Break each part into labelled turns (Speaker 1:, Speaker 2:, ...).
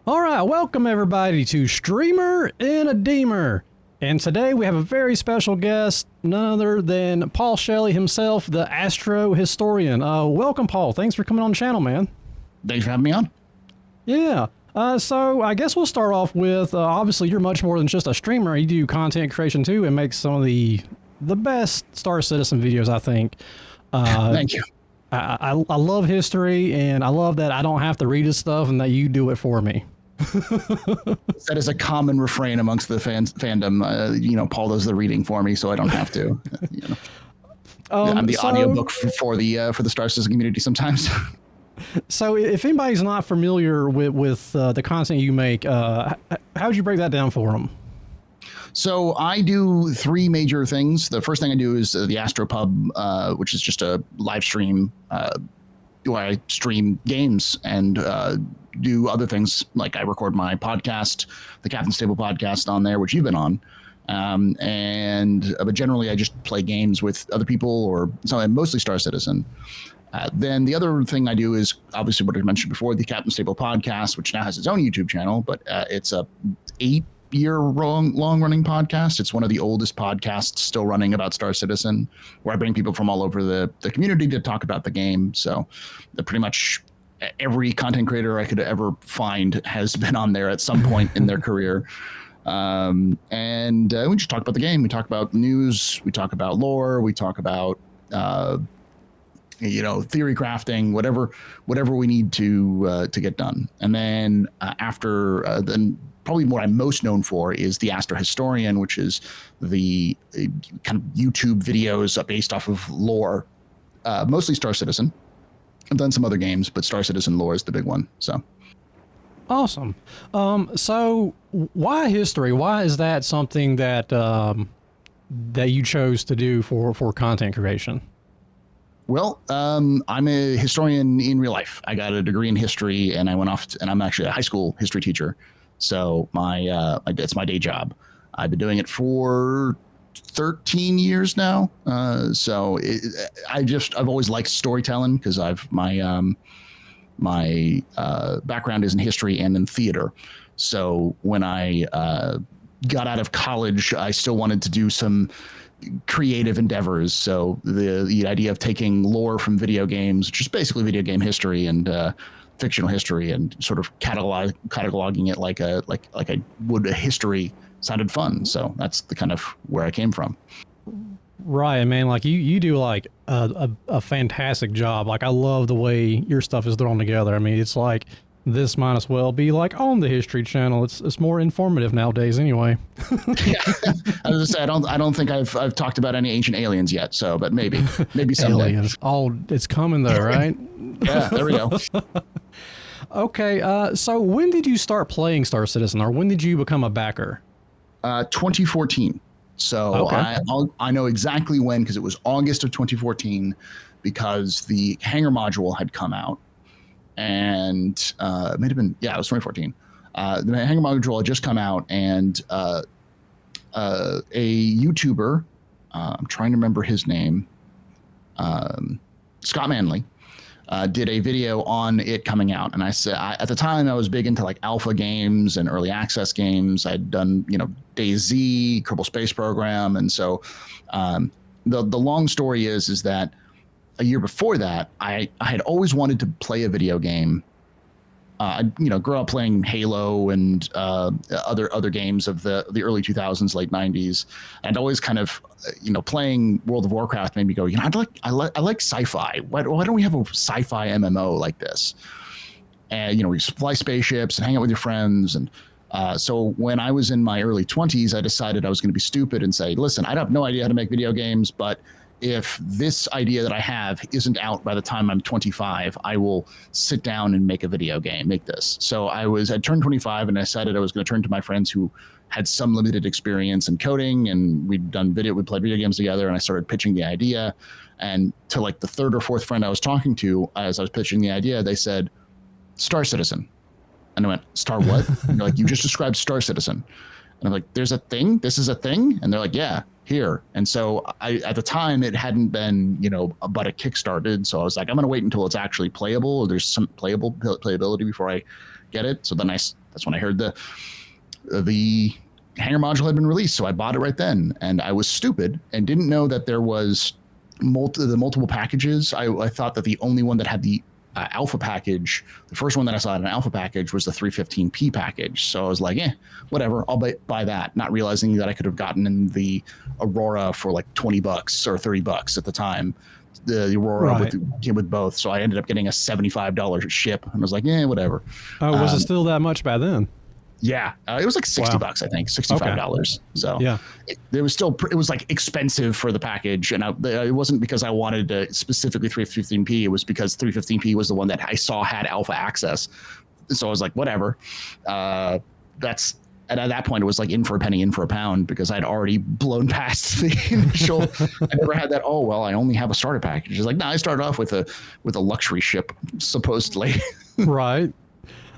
Speaker 1: All right, welcome everybody to Streamer in a Deemer. And today we have a very special guest, none other than Paul Shelly himself, the Astro Historian. Welcome, Paul. Thanks for coming on the channel, man.
Speaker 2: Thanks for having me on.
Speaker 1: Yeah. So I guess we'll start off with, obviously you're much more than just a streamer. You do content creation too and make some of the best Star Citizen videos, I think.
Speaker 2: Thank you.
Speaker 1: I love history, and I love that I don't have to read his stuff and that you do it for me.
Speaker 2: That is a common refrain amongst the fandom. Paul does the reading for me, so I don't have to. I'm the audiobook for the Star Citizen community sometimes.
Speaker 1: So if anybody's not familiar with the content you make, how would you break that down for them?
Speaker 2: So I do three major things. The first thing I do is the Astropub, which is just a live stream where I stream games and do other things. Like I record my podcast, the Captain's Table podcast, on there, which you've been on. But generally I just play games with other people, or mostly Star Citizen. Then the other thing I do is obviously what I mentioned before, the Captain's Table podcast, which now has its own YouTube channel, but it's a 8-year long running podcast. It's one of the oldest podcasts still running about Star Citizen, where I bring people from all over the community to talk about the game. So pretty much every content creator I could ever find has been on there at some point in their career. We just talk about the game. We talk about news. We talk about lore. We talk about theory crafting, whatever we need to get done. And then then probably what I'm most known for is the Astro Historian, which is the kind of YouTube videos based off of lore, mostly Star Citizen. I've done some other games, but Star Citizen lore is the big one. So
Speaker 1: awesome. So why history? Why is that something that that you chose to do for content creation?
Speaker 2: Well, I'm a historian in real life. I got a degree in history, and I went off, and I'm actually a high school history teacher. So it's my day job. I've been doing it for 13 years now. I've always liked storytelling because my background is in history and in theater. So when I got out of college, I still wanted to do some creative endeavors. So the idea of taking lore from video games, which is basically video game history and fictional history, and sort of cataloging it like I would a history, sounded fun. So that's the kind of where I came from.
Speaker 1: Right, man. Like you do like a fantastic job. Like I love the way your stuff is thrown together. I mean, it's like this might as well be like on the History Channel. It's more informative nowadays, anyway.
Speaker 2: Yeah, I was gonna say I don't think I've talked about any ancient aliens yet. So, but maybe someday.
Speaker 1: Aliens. Oh, it's coming though, right?
Speaker 2: Yeah, there we go.
Speaker 1: Okay, so when did you start playing Star Citizen, or when did you become a backer?
Speaker 2: 2014. So okay. I know exactly when, because it was August of 2014, because the Hangar module had come out, and it might have been, it was 2014. The Hangar module had just come out, and a YouTuber, I'm trying to remember his name, Scott Manley, did a video on it coming out. And I said, at the time I was big into like alpha games and early access games. I'd done, DayZ, Kerbal Space Program. And so the long story is that a year before that, I had always wanted to play a video game. I grew up playing Halo and other games of the early 2000s, late 90s, and always kind of playing World of Warcraft made me go, I like sci-fi. Why don't we have a sci-fi MMO like this? And we fly spaceships and hang out with your friends. And so when I was in my early 20s, I decided I was going to be stupid and say, listen, I have no idea how to make video games, but if this idea that I have isn't out by the time I'm 25, I will sit down and make a video game, make this. So I turned 25 and I decided I was going to turn to my friends who had some limited experience in coding, and we'd played video games together, and I started pitching the idea. And to like the third or fourth friend I was talking to, as I was pitching the idea, they said, Star Citizen. And I went, Star what? And they're like, you just described Star Citizen. And I'm like, there's a thing? This is a thing? And they're like, yeah, here. And so at the time it hadn't been, but it kickstarted. So I was like, I'm going to wait until it's actually playable, or there's some playability before I get it. So then I that's when I heard the hanger module had been released. So I bought it right then, and I was stupid and didn't know that there was multiple packages. I thought that the only one that had the alpha package, the first one that I saw in an alpha package was the 315p package. So I was like, whatever, I'll buy that, not realizing that I could have gotten in the Aurora for like $20 or $30 at the time. The Aurora came with both. So I ended up getting a $75 ship, and I was like, whatever.
Speaker 1: Oh, was it still that much by then?
Speaker 2: Yeah, it was like $60, I think, $65. Okay. So
Speaker 1: yeah,
Speaker 2: it was like expensive for the package, and it wasn't because I wanted to specifically 315p. It was because 315p was the one that I saw had alpha access. So I was like, whatever. And at that point, it was like in for a penny, in for a pound, because I'd already blown past the initial. I never had that. Oh well, I only have a starter package. It's like, no, I started off with a luxury ship, supposedly.
Speaker 1: Right.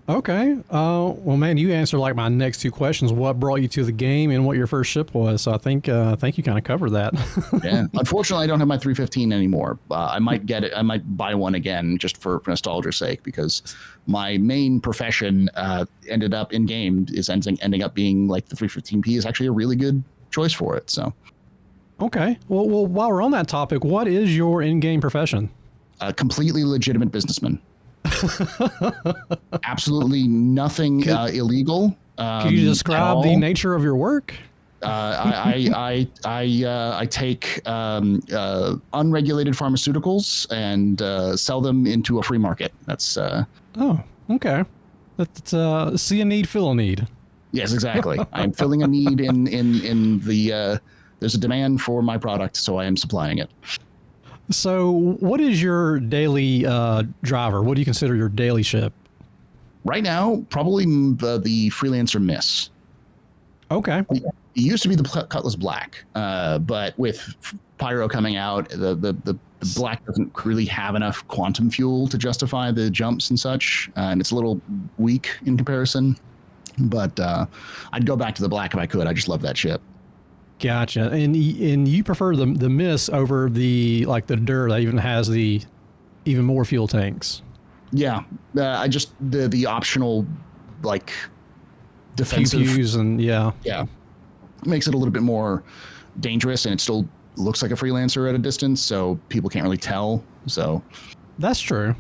Speaker 1: Okay. Well, man, you answered like my next two questions. What brought you to the game and what your first ship was. So I think you kind of covered that.
Speaker 2: Yeah. Unfortunately, I don't have my 315 anymore. I might get it. I might buy one again just for nostalgia's sake, because my main profession ended up in game is ending up being like the 315p is actually a really good choice for it. So.
Speaker 1: Okay. Well, while we're on that topic, what is your in-game profession?
Speaker 2: A completely legitimate businessman. Absolutely nothing illegal.
Speaker 1: Can you describe the nature of your work?
Speaker 2: I take unregulated pharmaceuticals and sell them into a free market. That's
Speaker 1: oh, okay. That's see a need, fill a need.
Speaker 2: Yes, exactly. I'm filling a need in the there's a demand for my product, so I am supplying it.
Speaker 1: So what is your daily driver? What do you consider your daily ship?
Speaker 2: Right now, probably the Freelancer Miss.
Speaker 1: Okay.
Speaker 2: It used to be the Cutlass Black, but with Pyro coming out, the Black doesn't really have enough quantum fuel to justify the jumps and such, and it's a little weak in comparison. But I'd go back to the Black if I could. I just love that ship.
Speaker 1: Gotcha. And you prefer the Miss over the Dur that even has the even more fuel tanks.
Speaker 2: Yeah, I just the optional like defensive
Speaker 1: pew-pews and yeah
Speaker 2: makes it a little bit more dangerous, and it still looks like a Freelancer at a distance, so people can't really tell. So
Speaker 1: that's true.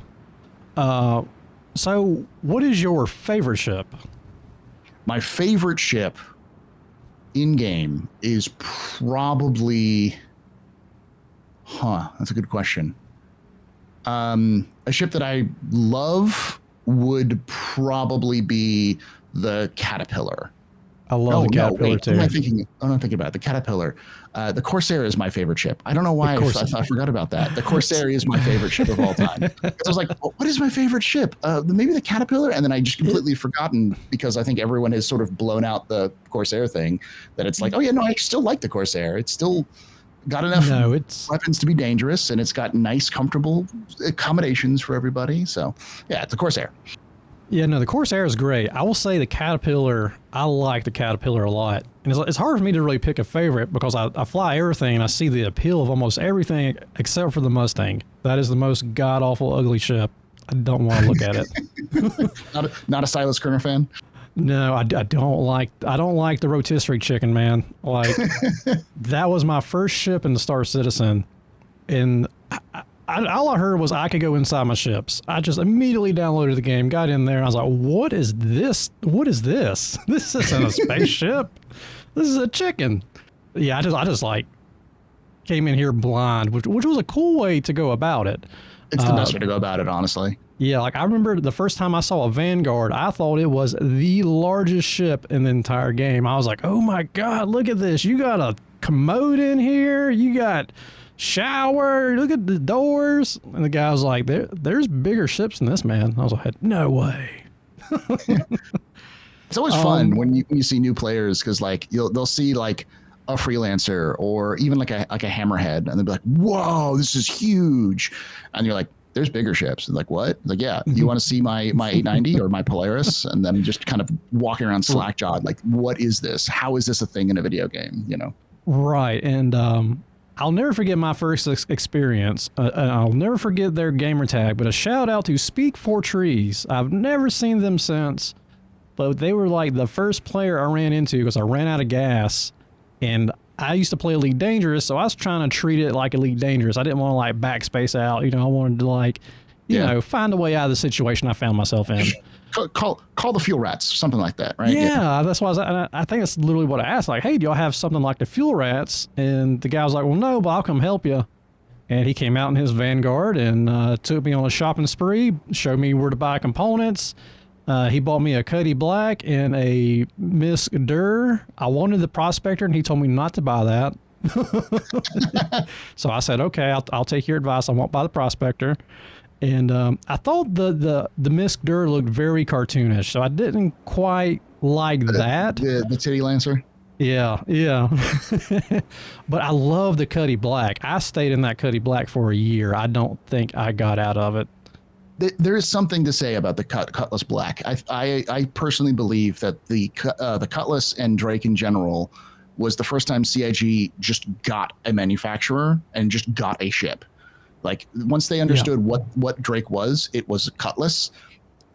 Speaker 1: So what is your favorite ship?
Speaker 2: My favorite ship in game is probably, that's a good question. A ship that I love would probably be the Caterpillar.
Speaker 1: I love the Caterpillar too.
Speaker 2: I'm thinking about it. The Caterpillar. The Corsair is my favorite ship. I don't know why I forgot about that. The Corsair is my favorite ship of all time. I was like, what is my favorite ship? Maybe the Caterpillar? And then I just completely forgotten, because I think everyone has sort of blown out the Corsair thing, that it's like, oh yeah, no, I still like the Corsair. It's still got enough weapons to be dangerous, and it's got nice, comfortable accommodations for everybody. So yeah, it's a Corsair.
Speaker 1: Yeah, no, the Corsair is great. I will say the Caterpillar, I like the Caterpillar a lot. And it's hard for me to really pick a favorite, because I fly everything and I see the appeal of almost everything except for the Mustang. That is the most god-awful, ugly ship. I don't want to look at it.
Speaker 2: Not a Silas Kerner fan?
Speaker 1: No, I don't like the rotisserie chicken, man. Like, that was my first ship in the Star Citizen. And all I heard was I could go inside my ships. I just immediately downloaded the game, got in there, and I was like, what is this? What is this? This isn't a spaceship. This is a chicken. Yeah, I just like came in here blind, which was a cool way to go about it.
Speaker 2: It's the best way to go about it, honestly.
Speaker 1: Yeah, like I remember the first time I saw a Vanguard, I thought it was the largest ship in the entire game. I was like, oh my God, look at this. You got a commode in here. You got shower, look at the doors. And the guy was like, there's bigger ships than this, man. I was like, no way.
Speaker 2: It's always fun when you see new players, because like they'll see like a Freelancer or even like a Hammerhead, and they'll be like, whoa, this is huge. And you're like, there's bigger ships. And like, what? Like, yeah, you want to see my 890 or my Polaris? And then just kind of walking around slack-jawed, like, what is this? How is this a thing in a video game? You know?
Speaker 1: Right. And I'll never forget my first experience. I'll never forget their gamer tag, but a shout out to Speak for Trees. I've never seen them since. but they were like the first player I ran into because I ran out of gas, and I used to play Elite Dangerous, so I was trying to treat it like Elite Dangerous. I didn't want to like backspace out, you know. I wanted to like, you know, find a way out of the situation I found myself in.
Speaker 2: Call the fuel rats, something like that, right?
Speaker 1: Yeah, that's why I think that's literally what I asked. Like, hey, do y'all have something like the fuel rats? And the guy was like, well, no, but I'll come help you. And he came out in his Vanguard and took me on a shopping spree, showed me where to buy components. He bought me a Cuddy Black and a Miss Dur. I wanted the Prospector, and he told me not to buy that. So I said, okay, I'll take your advice. I won't buy the Prospector. And I thought the Miss Dur looked very cartoonish, so I didn't quite like that.
Speaker 2: The Titty Lancer?
Speaker 1: Yeah. But I love the Cuddy Black. I stayed in that Cuddy Black for a year. I don't think I got out of it.
Speaker 2: There is something to say about the Cutlass Black. I personally believe that the Cutlass and Drake in general was the first time CIG just got a manufacturer and just got a ship. Like once they understood what Drake was, it was a Cutlass.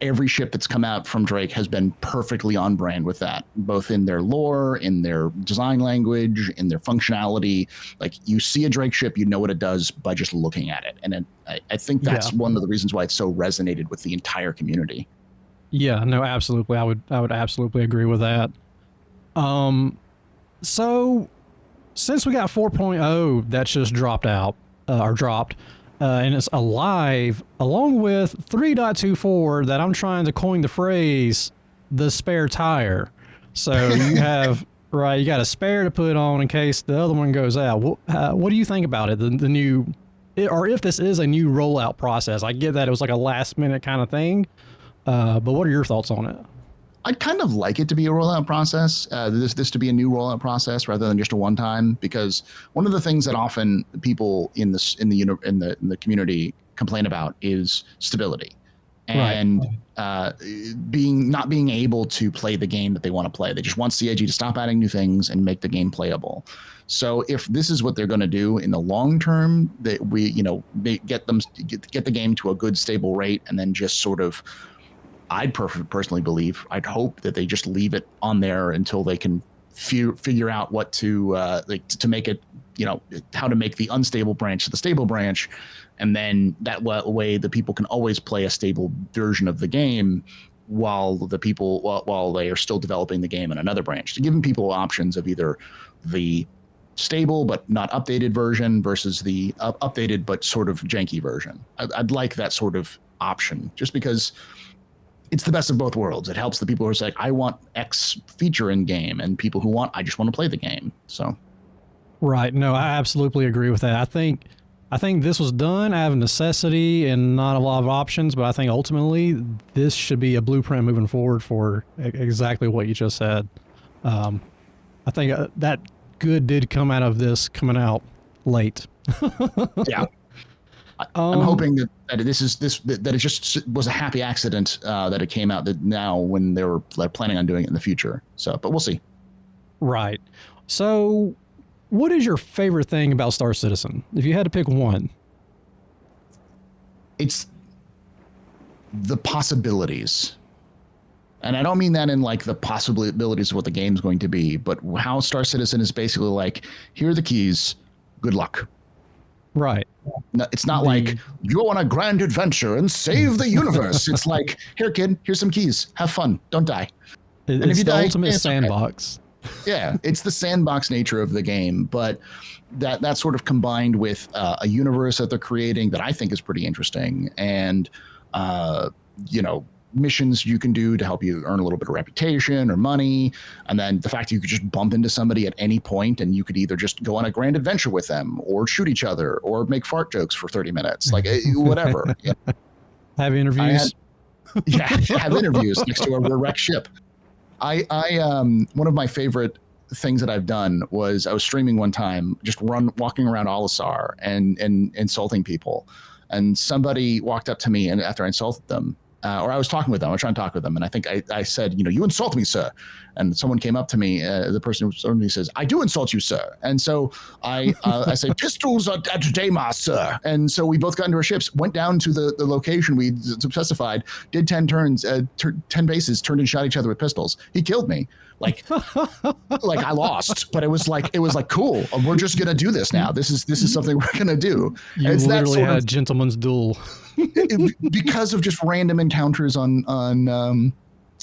Speaker 2: Every ship that's come out from Drake has been perfectly on brand with that, both in their lore, in their design language, in their functionality. Like you see a Drake ship, you know what it does by just looking at it. And I think that's one of the reasons why it so resonated with the entire community.
Speaker 1: Yeah, no, absolutely. I would absolutely agree with that. So since we got 4.0 that's just dropped, and it's alive, along with 3.24 that I'm trying to coin the phrase, the spare tire. So you have, you got a spare to put on in case the other one goes out. What do you think about it, the new, or if this is a new rollout process? I get that it was like a last minute kind of thing, but what are your thoughts on it?
Speaker 2: I'd kind of like it to be a rollout process, this to be a new rollout process rather than just a one time, because one of the things that often people in the community complain about is stability and not being able to play the game that they want to play. They just want CIG to stop adding new things and make the game playable. So if this is what they're going to do in the long term, that we get the game to a good stable rate, and then just sort of, I'd personally believe, I'd hope that they just leave it on there until they can figure out what to to make it, how to make the unstable branch the stable branch. And then that way the people can always play a stable version of the game while they are still developing the game in another branch, to giving people options of either the stable but not updated version versus the updated but sort of janky version. I'd like that sort of option, just because it's the best of both worlds. It helps the people who are like, I want X feature in game, and people who I just want to play the game. So,
Speaker 1: right. No, I absolutely agree with that. I think this was done out of necessity and not a lot of options, but I think ultimately this should be a blueprint moving forward for exactly what you just said. I think that good did come out of this coming out late.
Speaker 2: Yeah. I'm hoping that it just was a happy accident that it came out that now when they were planning on doing it in the future. So, but we'll see.
Speaker 1: Right. So, what is your favorite thing about Star Citizen? If you had to pick one,
Speaker 2: it's the possibilities. And I don't mean that in like the possibilities of what the game's going to be, but how Star Citizen is basically like, here are the keys, good luck.
Speaker 1: Right.
Speaker 2: No, it's not like you go on a grand adventure and save the universe. It's like, here, kid, here's some keys. Have fun. Don't die.
Speaker 1: And if you die, ultimate sandbox.
Speaker 2: Okay. Yeah, it's the sandbox nature of the game, but that sort of combined with a universe that they're creating that I think is pretty interesting, and missions you can do to help you earn a little bit of reputation or money. And then the fact that you could just bump into somebody at any point and you could either just go on a grand adventure with them or shoot each other or make fart jokes for 30 minutes, like whatever.
Speaker 1: Have interviews.
Speaker 2: Have interviews next to a wrecked ship. One of my favorite things that I've done was I was streaming one time, just walking around Olisar and insulting people. And somebody walked up to me, and after I insulted them, or I was talking with them. I was trying to talk with them, and I think I said, you insult me, sir. And someone came up to me. The person who insulted me says, "I do insult you, sir." And so I said, "Pistols at Damas, sir." And so we both got into our ships, went down to the location we specified, did 10 turns, 10 bases, turned and shot each other with pistols. He killed me. Like I lost, but it was like cool. We're just gonna do this now. This is something we're gonna do.
Speaker 1: You
Speaker 2: it's
Speaker 1: literally had a gentleman's duel
Speaker 2: because of just random encounters on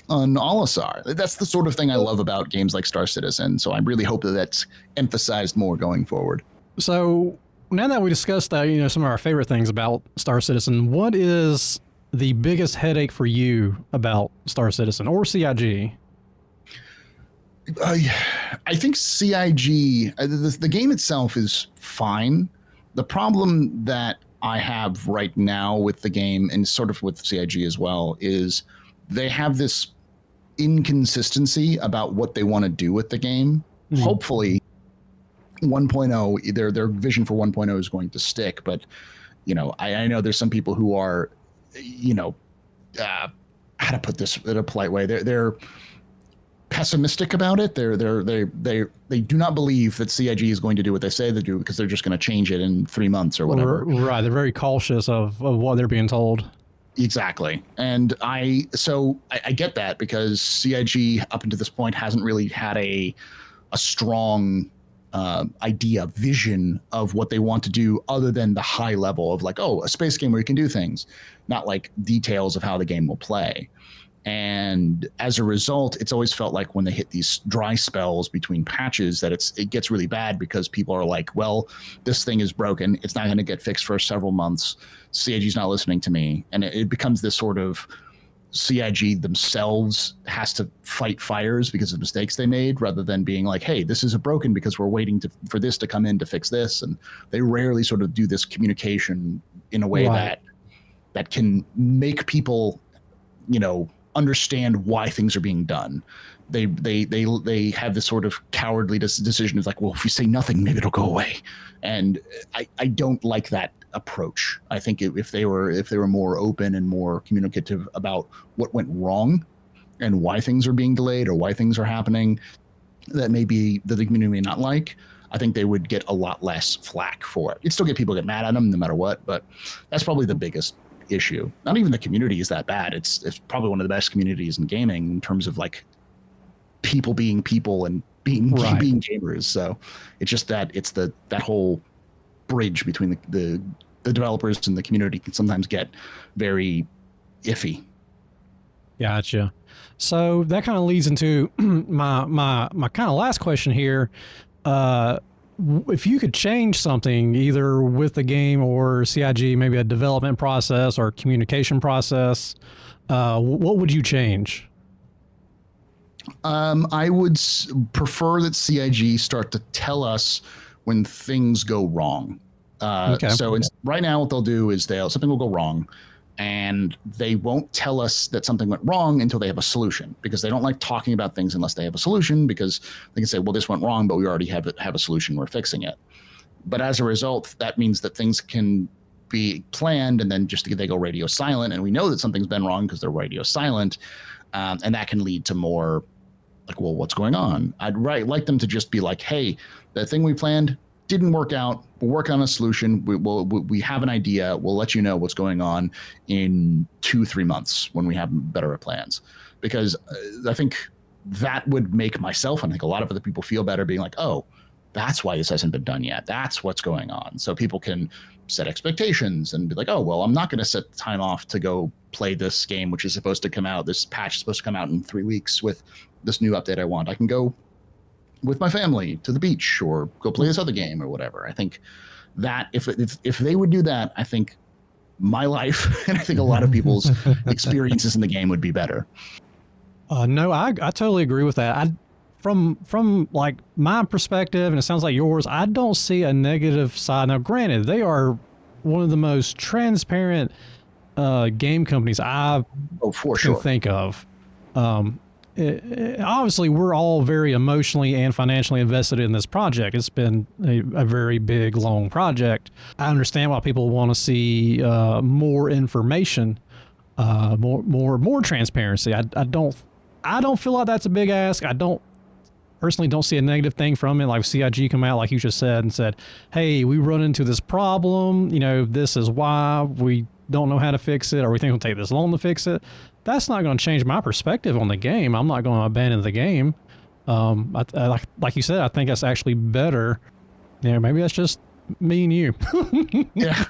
Speaker 2: Olisar. That's the sort of thing I love about games like Star Citizen. So I really hope that that's emphasized more going forward.
Speaker 1: So now that we discussed some of our favorite things about Star Citizen, what is the biggest headache for you about Star Citizen or CIG?
Speaker 2: I think CIG, the game itself is fine. The problem that I have right now with the game, and sort of with CIG as well, is they have this inconsistency about what they want to do with the game. Hopefully 1.0, their vision for 1.0 is going to stick, but I know there's some people who are how to put this in a polite way, they're pessimistic about it. They do not believe that CIG is going to do what they say they do, because they're just going to change it in 3 months or whatever.
Speaker 1: Right. They're very cautious of what they're being told.
Speaker 2: Exactly. And I get that, because CIG up until this point hasn't really had a strong vision of what they want to do, other than the high level of like, a space game where you can do things, not like details of how the game will play. And as a result, it's always felt like when they hit these dry spells between patches that it gets really bad, because people are like, well, this thing is broken. It's not going to get fixed for several months. CIG's not listening to me. And it becomes this sort of CIG themselves has to fight fires because of mistakes they made, rather than being like, hey, this is broken because we're waiting for this to come in to fix this. And they rarely sort of do this communication in a way that can make people, understand why things are being done. They have this sort of cowardly decision of like, well, if we say nothing, maybe it'll go away. And I don't like that approach. I think if they were more open and more communicative about what went wrong and why things are being delayed or why things are happening that maybe the community may not like, I think they would get a lot less flack for it. You'd still get people get mad at them no matter what, but that's probably the biggest issue. Not even the community is that bad. It's probably one of the best communities in gaming in terms of like people being people and being gamers. So it's just that it's that whole bridge between the developers and the community can sometimes get very iffy.
Speaker 1: Gotcha. So that kind of leads into my kind of last question here. If you could change something either with the game or CIG, maybe a development process or communication process, what would you change?
Speaker 2: I would prefer that CIG start to tell us when things go wrong.
Speaker 1: Okay.
Speaker 2: So right now what they'll do is something will go wrong, and they won't tell us that something went wrong until they have a solution, because they don't like talking about things unless they have a solution, because they can say, well, this went wrong, but we already have a solution. We're fixing it. But as a result, that means that things can be planned and then just they go radio silent, and we know that something's been wrong because they're radio silent. And that can lead to more like, well, what's going on? I'd like them to just be like, hey, the thing we planned didn't work out. We'll work on a solution. We have an idea. We'll let you know what's going on in 2-3 months when we have better plans. Because I think that would make myself, and I think a lot of other people, feel better being like, oh, that's why this hasn't been done yet. That's what's going on. So people can set expectations and be like, oh, well, I'm not going to set time off to go play this game, which is supposed to come out. This patch is supposed to come out in 3 weeks with this new update I want. I can go with my family to the beach or go play this other game or whatever. I think that if they would do that, I think my life and I think a lot of people's experiences in the game would be better.
Speaker 1: No, I totally agree with that. From like my perspective, and it sounds like yours, I don't see a negative side. Now, granted, they are one of the most transparent game companies I can think of. Obviously, we're all very emotionally and financially invested in this project. It's been a very big, long project. I understand why people want to see more information, more transparency. I don't feel like that's a big ask. I don't personally don't see a negative thing from it. Like CIG come out, like you just said, and said, "Hey, we run into this problem. You know, this is why we don't know how to fix it, or we think it'll take this long to fix it." That's not going to change my perspective on the game. I'm not going to abandon the game. Like you said, I think that's actually better. You know, maybe that's just me and you.
Speaker 2: Yeah.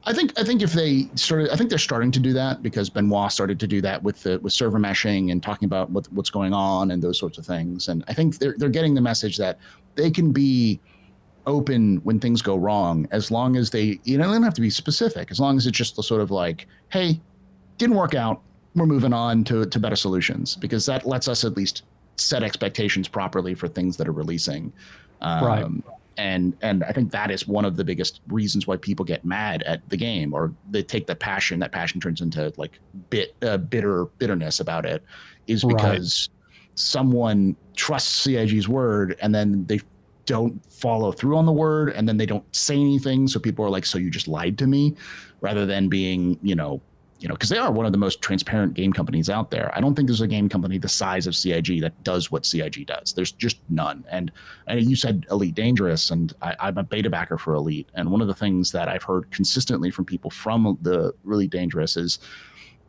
Speaker 2: I think if they started, I think they're starting to do that because Benoit started to do that with server meshing and talking about what's going on and those sorts of things. And I think they're getting the message that they can be open when things go wrong, as long as they don't have to be specific, as long as it's just the sort of like, hey, didn't work out, we're moving on to better solutions, because that lets us at least set expectations properly for things that are releasing.
Speaker 1: Right.
Speaker 2: And I think that is one of the biggest reasons why people get mad at the game, or they take that passion turns into like bitterness about it, is because someone trusts CIG's word and then they don't follow through on the word, and then they don't say anything. So people are like, so you just lied to me, rather than being, because they are one of the most transparent game companies out there. I don't think there's a game company the size of CIG that does what CIG does. There's just none. And you said Elite Dangerous, and I'm a beta backer for Elite. And one of the things that I've heard consistently from people from the Really Dangerous is,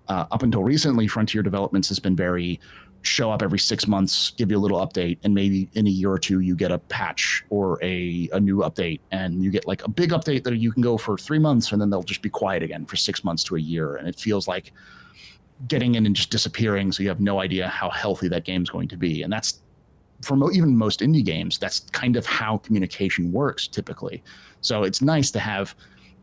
Speaker 2: up until recently, Frontier Developments has been very show up every 6 months, give you a little update, and maybe in a year or two you get a patch or a new update, and you get like a big update that you can go for 3 months, and then they'll just be quiet again for 6 months to a year, and it feels like getting in and just disappearing, so you have no idea how healthy that game's going to be. And that's for even most indie games, that's kind of how communication works typically. So it's nice to have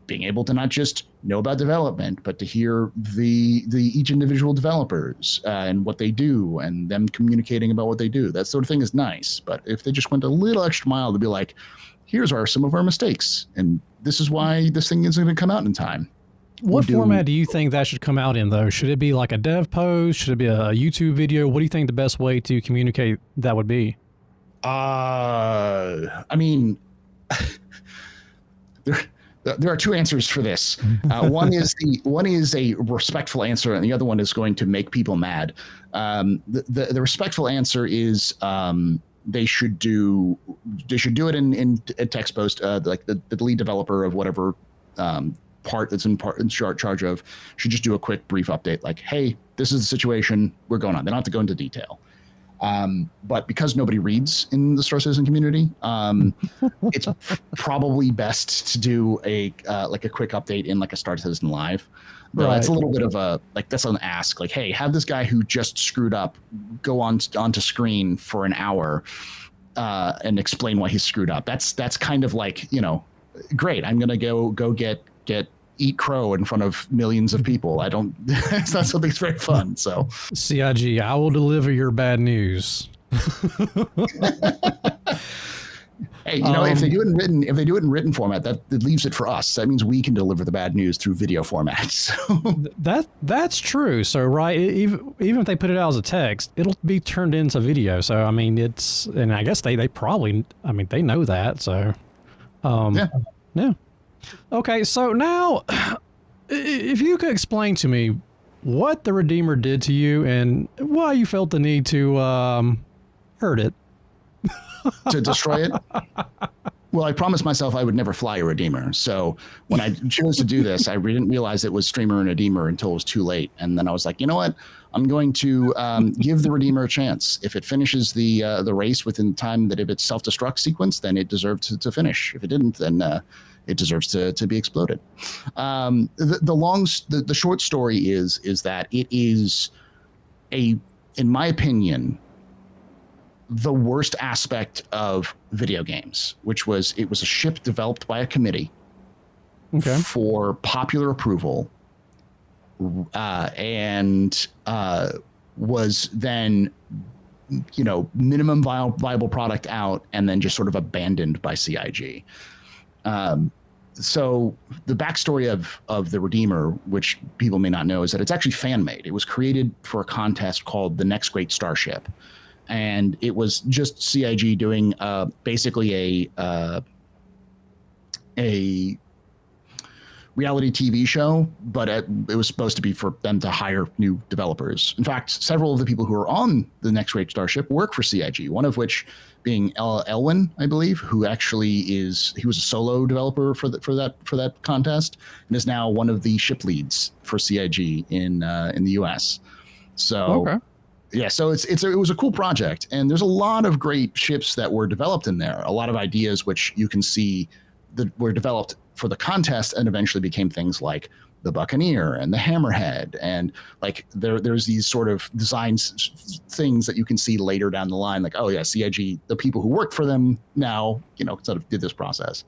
Speaker 2: being able to not just know about development, but to hear the each individual developers and what they do, and them communicating about what they do. That sort of thing is nice. But if they just went a little extra mile to be like, here's some of our mistakes, and this is why this thing isn't going to come out in time.
Speaker 1: What format do you think that should come out in, though? Should it be like a dev post? Should it be a YouTube video? What do you think the best way to communicate that would be?
Speaker 2: I mean, there are two answers for this. One is a respectful answer, and the other one is going to make people mad. The respectful answer is they should do it in a text post. Like the lead developer of whatever part that's in charge of should just do a quick brief update, like, hey, this is the situation, we're going on. They don't have to go into detail. But because nobody reads in the Star Citizen community, it's probably best to do a quick update in like a Star Citizen Live. Though That's a little bit of a, like, that's an ask. Like, hey, have this guy who just screwed up go onto screen for an hour and explain why he's screwed up. That's kind of like, great, I'm gonna go get eat crow in front of millions of people. It's not something that's very fun. So
Speaker 1: CIG, I will deliver your bad news.
Speaker 2: Hey, if they do it in written format, that leaves it for us. That means we can deliver the bad news through video format. So
Speaker 1: that's true. So even if they put it out as a text, it'll be turned into video. So I mean, and I guess they probably, I mean, they know that. So yeah. Okay, so now, if you could explain to me what the Redeemer did to you and why you felt the need to hurt it.
Speaker 2: To destroy it? Well, I promised myself I would never fly a Redeemer. So when I chose to do this, I didn't realize it was Streamer and Redeemer until it was too late. And then I was like, you know what? I'm going to give the Redeemer a chance. If it finishes the race within the time that if it's self-destruct sequence, then it deserved to finish. If it didn't, then it deserves to be exploded. The short story is that it is in my opinion, the worst aspect of video games, which was it was a ship developed by a committee for popular approval, and was then minimum viable product out, and then just sort of abandoned by CIG. So the backstory of the Redeemer, which people may not know, is that it's actually fan-made. It was created for a contest called the Next Great Starship. And it was just CIG doing basically a reality TV show, but it was supposed to be for them to hire new developers. In fact, several of the people who are on the Next Rate Starship work for CIG, one of which being Elwin, I believe, who actually he was a solo developer for that contest and is now one of the ship leads for CIG in the US. So
Speaker 1: Okay.
Speaker 2: yeah, so it was a cool project, and there's a lot of great ships that were developed in there. A lot of ideas which you can see that were developed for the contest and eventually became things like the Buccaneer and the Hammerhead, and like there's these sort of designs things that you can see later down the line, like, oh yeah, CIG, the people who worked for them now, sort of did this process.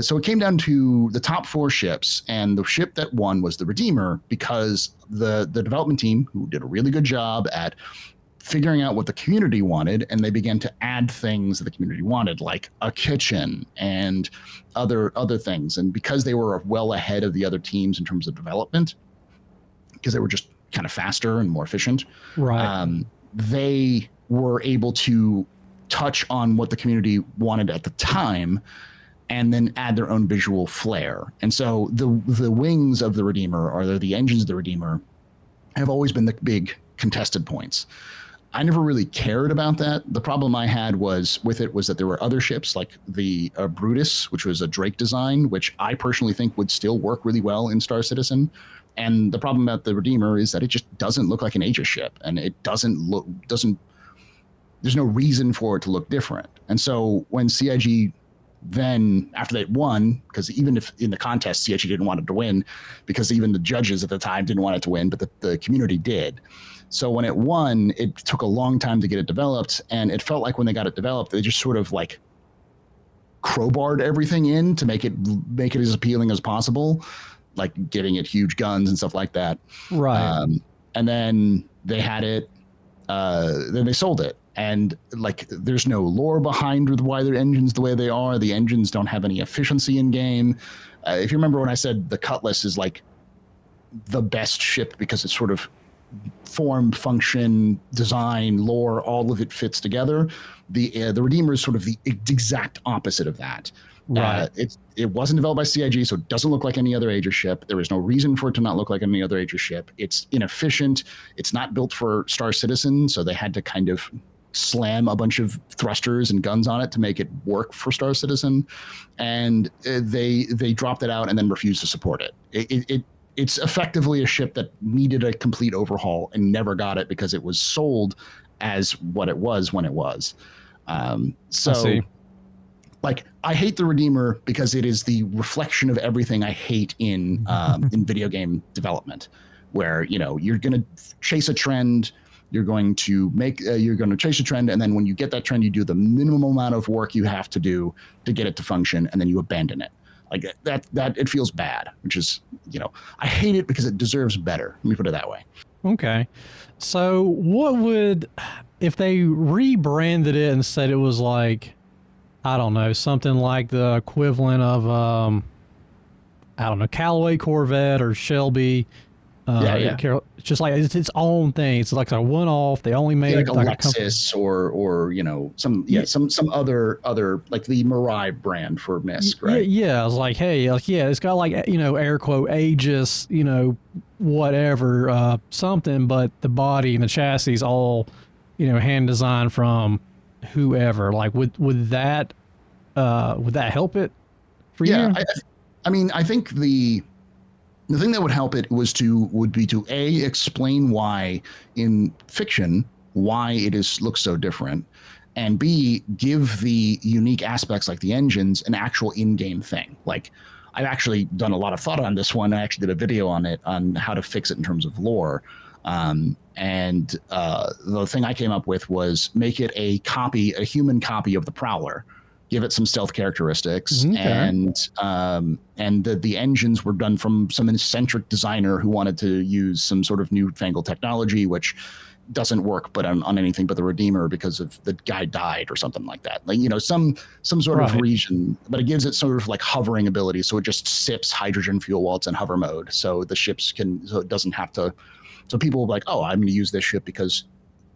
Speaker 2: So it came down to the top 4 ships, and the ship that won was the Redeemer, because the development team, who did a really good job at figuring out what the community wanted, and they began to add things that the community wanted, like a kitchen and other things. And because they were well ahead of the other teams in terms of development, because they were just kind of faster and more efficient,
Speaker 1: Right.
Speaker 2: they were able to touch on what the community wanted at the time and then add their own visual flair. And so the wings of the Redeemer, or the engines of the Redeemer, have always been the big contested points. I never really cared about that. The problem I had was that there were other ships like the Brutus, which was a Drake design, which I personally think would still work really well in Star Citizen. And the problem about the Redeemer is that it just doesn't look like an Aegis ship, and it doesn't. There's no reason for it to look different. And so when CIG then, after they won, because even if in the contest CIG didn't want it to win, because even the judges at the time didn't want it to win, but the community did. So when it won, it took a long time to get it developed, and it felt like when they got it developed, they just sort of like crowbarred everything in to make it as appealing as possible, like giving it huge guns and stuff like that.
Speaker 1: Right.
Speaker 2: And then they had it, then they sold it. And like, there's no lore behind why their engines the way they are. The engines don't have any efficiency in game. If you remember when I said the Cutlass is like the best ship because it's sort of form, function, design, lore, all of it fits together. The Redeemer is sort of the exact opposite of that.
Speaker 1: Right.
Speaker 2: It wasn't developed by CIG, so it doesn't look like any other Aegis ship. There is no reason for it to not look like any other Aegis ship. It's inefficient. It's not built for Star Citizen, so they had to kind of slam a bunch of thrusters and guns on it to make it work for Star Citizen, and they dropped it out and then refused to support it. It's effectively a ship that needed a complete overhaul and never got it because it was sold as what it was when it was.
Speaker 1: I
Speaker 2: So
Speaker 1: see.
Speaker 2: like, I hate the Redeemer because it is the reflection of everything I hate in video game development, where you're going to chase a trend. You're going to chase a trend, and then when you get that trend, you do the minimum amount of work you have to do to get it to function, and then you abandon it. Like that it feels bad, which is, I hate it because it deserves better. Let me put it that way.
Speaker 1: Okay. So what would, if they rebranded it and said it was like, I don't know, something like the equivalent of, I don't know, Callaway Corvette or Shelby.
Speaker 2: Yeah.
Speaker 1: It's just like it's its own thing. It's like a one-off. They only
Speaker 2: Yeah,
Speaker 1: made
Speaker 2: like a
Speaker 1: like a company.
Speaker 2: Lexus or some other like the Mirai brand for Misk,
Speaker 1: Yeah,
Speaker 2: right?
Speaker 1: yeah. I was like, hey, like, yeah, it's got like, air quote Aegis, whatever, something, but the body and the chassis is all, hand designed from whoever. Like, would that help it for
Speaker 2: Yeah,
Speaker 1: you?
Speaker 2: I mean, I think the thing that would help it would be to explain why in fiction why it looks so different, and B, give the unique aspects like the engines an actual in-game thing. Like, I've actually done a lot of thought on this one. I actually did a video on it, on how to fix it in terms of lore. And the thing I came up with was make it a human copy of the Prowler, give it some stealth characteristics,
Speaker 1: Okay.
Speaker 2: and the engines were done from some eccentric designer who wanted to use some sort of newfangled technology, which doesn't work but on anything but the Redeemer because of the guy died or something like that. Like, some sort of
Speaker 1: Right.
Speaker 2: reason, but it gives it sort of like hovering ability, so it just sips hydrogen fuel while it's in hover mode, so it doesn't have to. So people will be like, oh, I'm going to use this ship because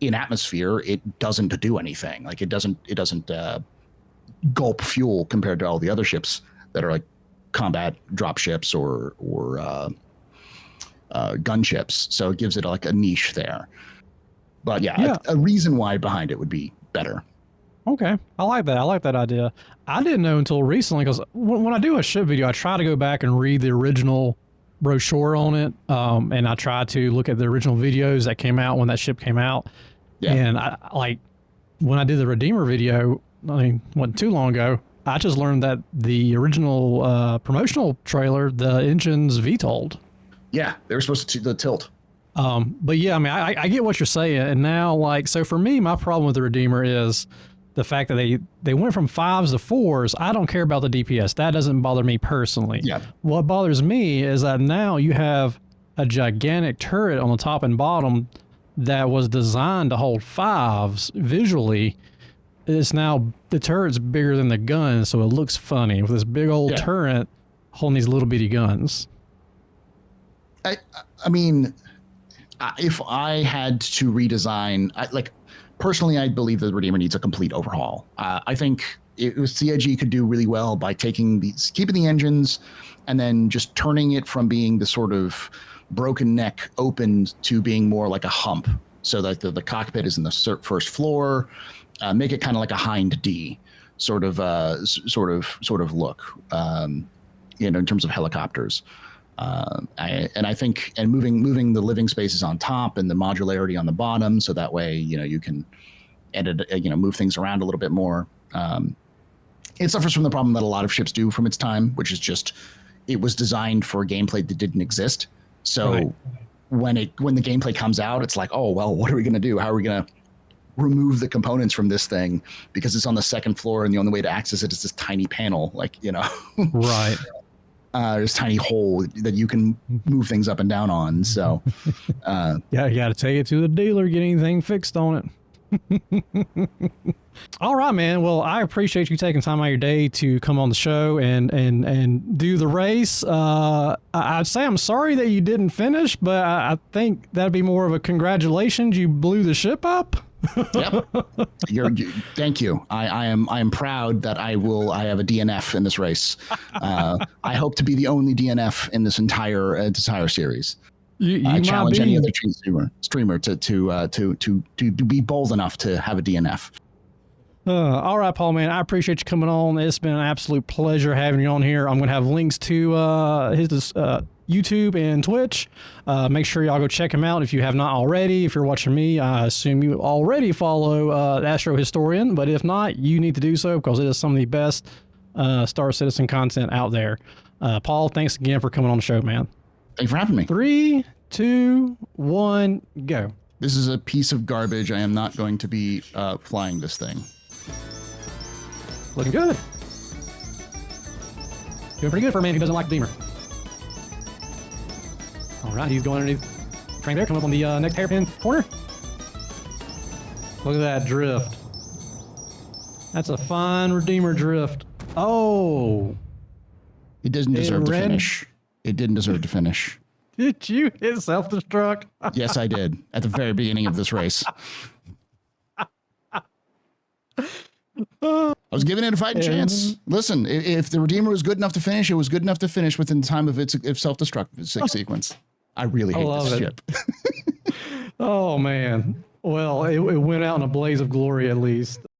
Speaker 2: in atmosphere it doesn't do anything. Like, it doesn't gulp fuel compared to all the other ships that are like combat drop ships or gunships. So it gives it like a niche there. But yeah. A reason why behind it would be better.
Speaker 1: Okay, I like that. I like that idea. I didn't know until recently, because when I do a ship video, I try to go back and read the original brochure on it, and I try to look at the original videos that came out when that ship came out. Yeah. And I like when I did the Redeemer video, I mean, wasn't too long ago, I just learned that the original promotional trailer, the engine's VTOL'd.
Speaker 2: Yeah, they were supposed to the tilt.
Speaker 1: But yeah, I mean, I get what you're saying, and now like, so for me, my problem with the Redeemer is the fact that they went from 5s to 4s. I don't care about the DPS. That doesn't bother me personally.
Speaker 2: Yeah.
Speaker 1: What bothers me is that now you have a gigantic turret on the top and bottom that was designed to hold 5s visually. It's now, the turret's bigger than the gun, so it looks funny with this big old turret holding these little bitty guns.
Speaker 2: I mean, if I had to redesign, personally, I believe that the Redeemer needs a complete overhaul. I think CIG could do really well by keeping the engines and then just turning it from being the sort of broken neck open to being more like a hump. So that the cockpit is in the first floor, make it kind of like a hind D sort of look, in terms of helicopters. I think moving the living spaces on top and the modularity on the bottom, so that way you can edit, move things around a little bit more. It suffers from the problem that a lot of ships do from its time, which is just it was designed for gameplay that didn't exist. So when the gameplay comes out, it's like, oh well, what are we going to do? How are we going to remove the components from this thing because it's on the second floor and the only way to access it is this tiny panel,
Speaker 1: right.
Speaker 2: This tiny hole that you can move things up and down on. So,
Speaker 1: you got to take it to the dealer, get anything fixed on it. All right, man. Well, I appreciate you taking time out of your day to come on the show and do the race. I'd say I'm sorry that you didn't finish, but I think that'd be more of a congratulations. You blew the ship up.
Speaker 2: Yep. Thank you. I am proud that I have a DNF in this race. I hope to be the only DNF in this entire series. I challenge any other streamer to be bold enough to have a DNF.
Speaker 1: All right, Paul, man, I appreciate you coming on. It's been an absolute pleasure having you on here. I'm going to have links to his YouTube and Twitch. Make sure y'all go check him out if you have not already. If you're watching me, I assume you already follow Astro Historian, but if not, you need to do so because it is some of the best Star Citizen content out there. Paul, thanks again for coming on the show, man.
Speaker 2: Thanks for having me.
Speaker 1: 3, 2, 1, go.
Speaker 2: This is a piece of garbage. I am not going to be flying this thing.
Speaker 1: Looking good. Doing pretty good for a man who doesn't like the Beamer. All right, he's going underneath. Train there, coming up on the next hairpin corner. Look at that drift. That's a fine Redeemer drift. Oh.
Speaker 2: It doesn't deserve to finish. It didn't deserve to finish.
Speaker 1: Did you hit self-destruct?
Speaker 2: Yes, I did. At the very beginning of this race. I was giving it a fighting chance. Listen, if the Redeemer was good enough to finish, it was good enough to finish within the time of its self-destruct sequence. I really hate this ship.
Speaker 1: Oh, man. Well, it went out in a blaze of glory at least.